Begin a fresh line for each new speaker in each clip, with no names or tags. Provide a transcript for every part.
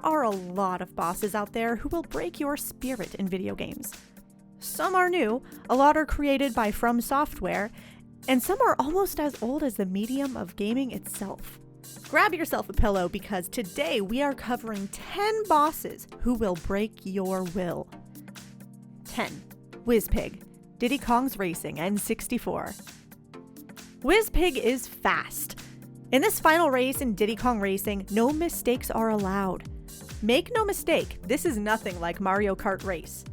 There are a lot of bosses out there who will break your spirit in video games. Some are new, a lot are created by From Software, and some are almost as old as the medium of gaming itself. Grab yourself a pillow because today we are covering 10 bosses who will break your will. 10. WIZPIG, Diddy Kong's Racing N64. WIZPIG is fast. In this final race in Diddy Kong Racing, no mistakes are allowed. Make no mistake, this is nothing like Mario Kart Race.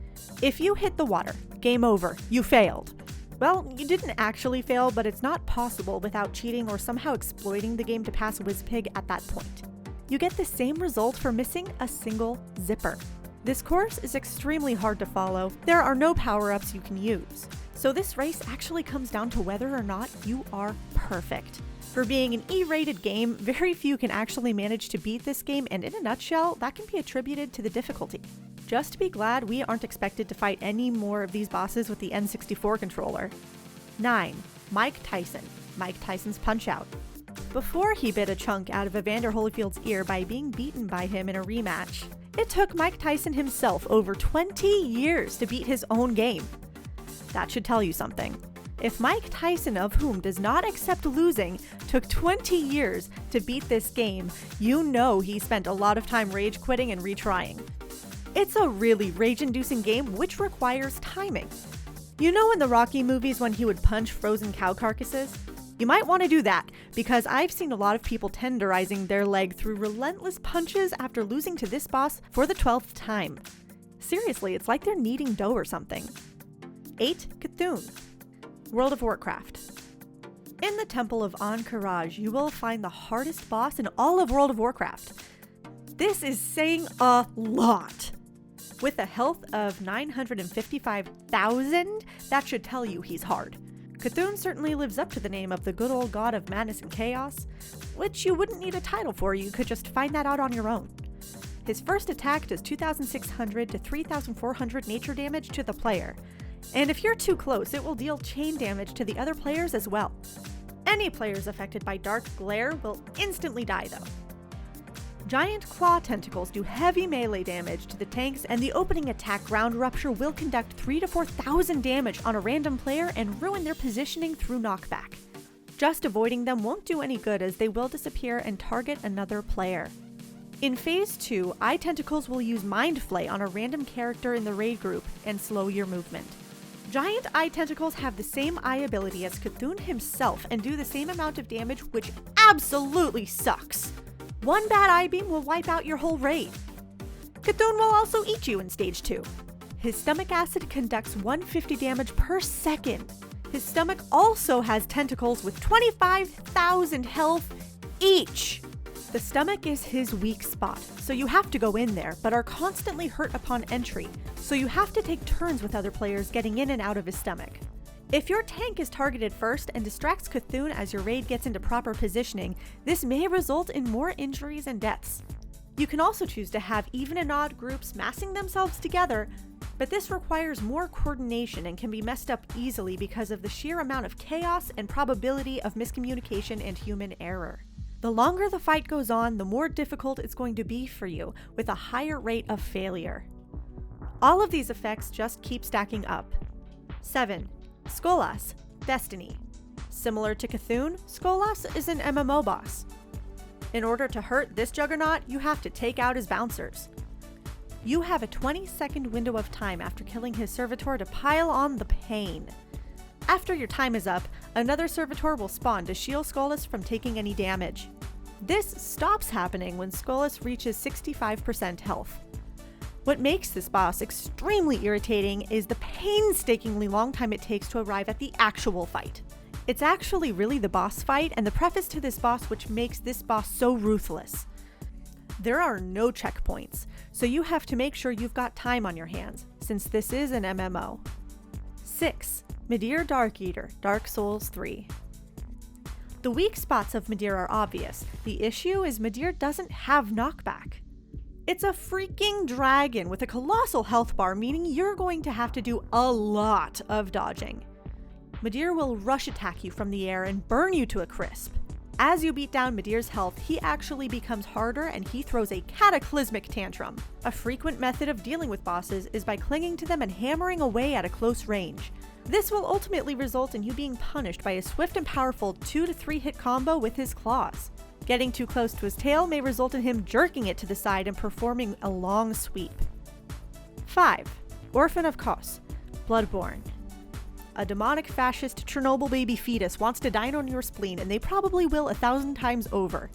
If you hit the water, game over, you failed. Well, you didn't actually fail, but it's not possible without cheating or somehow exploiting the game to pass WIZPIG at that point. You get the same result for missing a single zipper. This course is extremely hard to follow. There are no power-ups you can use. So this race actually comes down to whether or not you are perfect. For being an E-rated game, very few can actually manage to beat this game, and in a nutshell, that can be attributed to the difficulty. Just be glad we aren't expected to fight any more of these bosses with the N64 controller. 9. Mike Tyson, Mike Tyson's Punch-Out. Before he bit a chunk out of Evander Holyfield's ear by being beaten by him in a rematch, it took Mike Tyson himself over 20 years to beat his own game. That should tell you something. If Mike Tyson, of whom does not accept losing, took 20 years to beat this game, you know he spent a lot of time rage quitting and retrying. It's a really rage-inducing game which requires timing. You know in the Rocky movies when he would punch frozen cow carcasses? You might want to do that, because I've seen a lot of people tenderizing their leg through relentless punches after losing to this boss for the 12th time. Seriously, it's like they're kneading dough or something. 8. Cthulhu, World of Warcraft. In the Temple of Ahn'Qiraj, you will find the hardest boss in all of World of Warcraft. This is saying a lot. With a health of 955,000, that should tell you he's hard. Cthulhu certainly lives up to the name of the good old god of madness and chaos, which you wouldn't need a title for, you could just find that out on your own. His first attack does 2,600 to 3,400 nature damage to the player, and if you're too close, it will deal chain damage to the other players as well. Any players affected by Dark Glare will instantly die though. Giant claw tentacles do heavy melee damage to the tanks, and the opening attack Ground Rupture will conduct 3,000 to 4,000 damage on a random player and ruin their positioning through knockback. Just avoiding them won't do any good as they will disappear and target another player. In Phase 2, Eye Tentacles will use Mind Flay on a random character in the raid group and slow your movement. Giant Eye Tentacles have the same eye ability as Cthulhu himself and do the same amount of damage, which absolutely sucks. One bad eye beam will wipe out your whole raid. Cthulhu will also eat you in Stage 2. His stomach acid conducts 150 damage per second. His stomach also has tentacles with 25,000 health each. The stomach is his weak spot, so you have to go in there, but are constantly hurt upon entry, so you have to take turns with other players getting in and out of his stomach. If your tank is targeted first and distracts Cthulhu as your raid gets into proper positioning, this may result in more injuries and deaths. You can also choose to have even and odd groups massing themselves together, but this requires more coordination and can be messed up easily because of the sheer amount of chaos and probability of miscommunication and human error. The longer the fight goes on, the more difficult it's going to be for you, with a higher rate of failure. All of these effects just keep stacking up. 7. Skolas, Destiny. Similar to Cthulhu, Skolas is an MMO boss. In order to hurt this juggernaut, you have to take out his bouncers. You have a 20-second window of time after killing his servitor to pile on the pain. After your time is up, another servitor will spawn to shield Skolas from taking any damage. This stops happening when Skolas reaches 65% health. What makes this boss extremely irritating is the painstakingly long time it takes to arrive at the actual fight. It's actually really the boss fight and the preface to this boss which makes this boss so ruthless. There are no checkpoints, so you have to make sure you've got time on your hands, since this is an MMO. 6. Midir Darkeater, Dark Souls 3. The weak spots of Midir are obvious. The issue is Midir doesn't have knockback. It's a freaking dragon with a colossal health bar, meaning you're going to have to do a lot of dodging. Midir will rush attack you from the air and burn you to a crisp. As you beat down Midir's health, he actually becomes harder and he throws a cataclysmic tantrum. A frequent method of dealing with bosses is by clinging to them and hammering away at a close range. This will ultimately result in you being punished by a swift and powerful 2 to 3 hit combo with his claws. Getting too close to his tail may result in him jerking it to the side and performing a long sweep. 5. Orphan of KOSBLOODBORNE. A demonic fascist Chernobyl baby fetus wants to dine on your spleen, and they probably will 1,000 times over.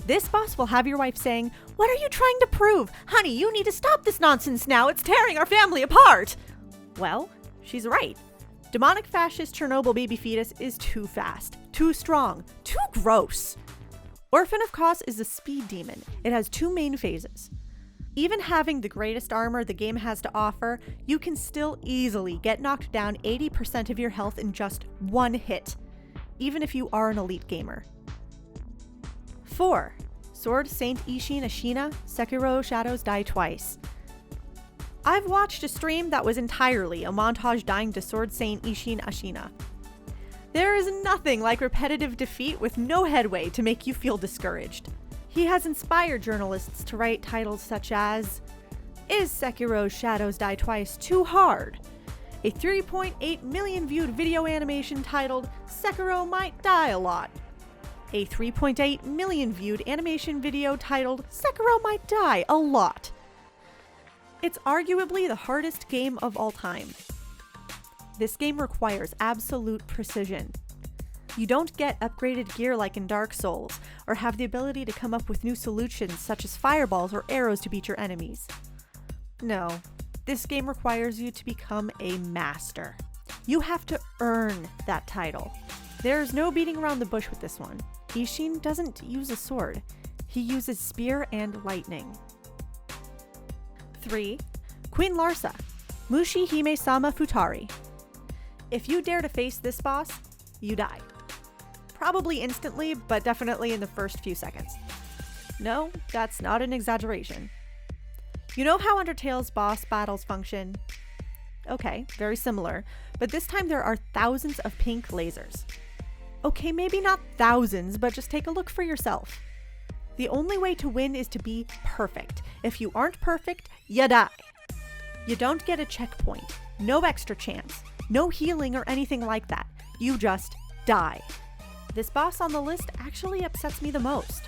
This boss will have your wife saying, "What are you trying to prove? Honey, you need to stop this nonsense now, it's tearing our family apart!" Well, she's right. Demonic fascist Chernobyl baby fetus is too fast, too strong, too gross. Orphan of KOS is a speed demon. It has 2 main phases. Even having the greatest armor the game has to offer, you can still easily get knocked down 80% of your health in just 1 hit, even if you are an elite gamer. 4. Sword Saint ISSHIN ASHINA, SEKIRO Shadows Die Twice. I've watched a stream that was entirely a montage dying to Sword Saint ISSHIN ASHINA. There is nothing like repetitive defeat with no headway to make you feel discouraged. He has inspired journalists to write titles such as, "Is Sekiro's Shadows Die Twice too hard?" A 3.8 million viewed video animation titled, "Sekiro Might Die a Lot." A 3.8 million viewed animation video titled, "Sekiro Might Die a Lot." It's arguably the hardest game of all time. This game requires absolute precision. You don't get upgraded gear like in Dark Souls, or have the ability to come up with new solutions such as fireballs or arrows to beat your enemies. No, this game requires you to become a master. You have to earn that title. There's no beating around the bush with this one. ISSHIN doesn't use a sword. He uses spear and lightning. 3. Queen Larsa, Mushihimesama Futari. If you dare to face this boss, you die. Probably instantly, but definitely in the first few seconds. No, that's not an exaggeration. You know how Undertale's boss battles function? Okay, very similar, but this time there are thousands of pink lasers. Okay, maybe not thousands, but just take a look for yourself. The only way to win is to be perfect. If you aren't perfect, you die. You don't get a checkpoint, no extra chance, no healing or anything like that. You just die. This boss on the list actually upsets me the most.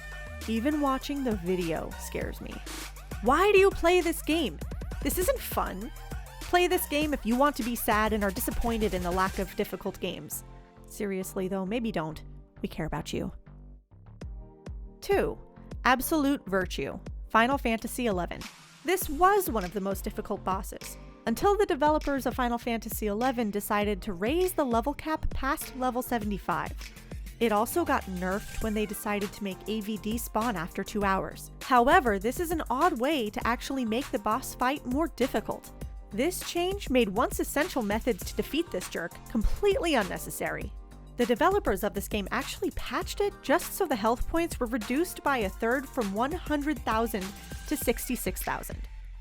Even watching the video scares me. Why do you play this game? This isn't fun. Play this game if you want to be sad and are disappointed in the lack of difficult games. Seriously though, maybe don't. We care about you. 2. Absolute Virtue, Final Fantasy XI. This was one of the most difficult bosses, until the developers of Final Fantasy XI decided to raise the level cap past level 75. It also got nerfed when they decided to make AVD spawn after 2 hours. However, this is an odd way to actually make the boss fight more difficult. This change made once essential methods to defeat this jerk completely unnecessary. The developers of this game actually patched it just so the health points were reduced by 1/3 from 100,000 to 66,000.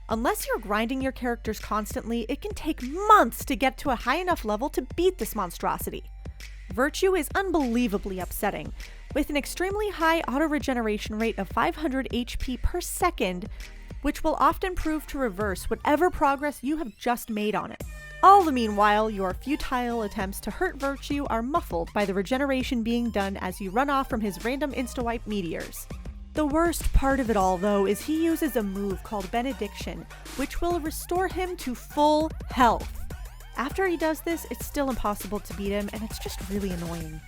Unless you're grinding your characters constantly, it can take months to get to a high enough level to beat this monstrosity. Virtue is unbelievably upsetting, with an extremely high auto-regeneration rate of 500 HP per second, which will often prove to reverse whatever progress you have just made on it. All the meanwhile, your futile attempts to hurt Virtue are muffled by the regeneration being done as you run off from his random insta-wipe meteors. The worst part of it all, though, is he uses a move called Benediction, which will restore him to full health. After he does this, it's still impossible to beat him, and it's just really annoying.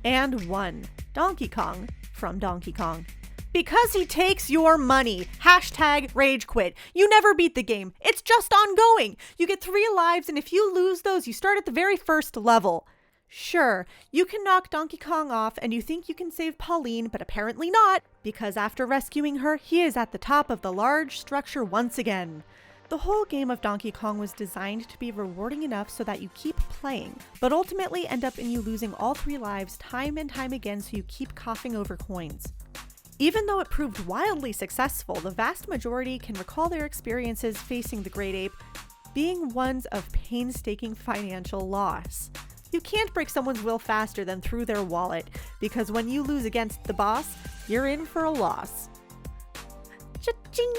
And 1. Donkey Kong from Donkey Kong. Because he takes your money. #RageQuit. You never beat the game. It's just ongoing. You get 3 lives, and if you lose those, you start at the very first level. Sure, you can knock Donkey Kong off and you think you can save Pauline, but apparently not, because after rescuing her, he is at the top of the large structure once again. The whole game of Donkey Kong was designed to be rewarding enough so that you keep playing, but ultimately end up in you losing all 3 lives time and time again so you keep coughing over coins. Even though it proved wildly successful, the vast majority can recall their experiences facing the Great Ape being ones of painstaking financial loss. You can't break someone's will faster than through their wallet, because when you lose against the boss, you're in for a loss. Cha-ching!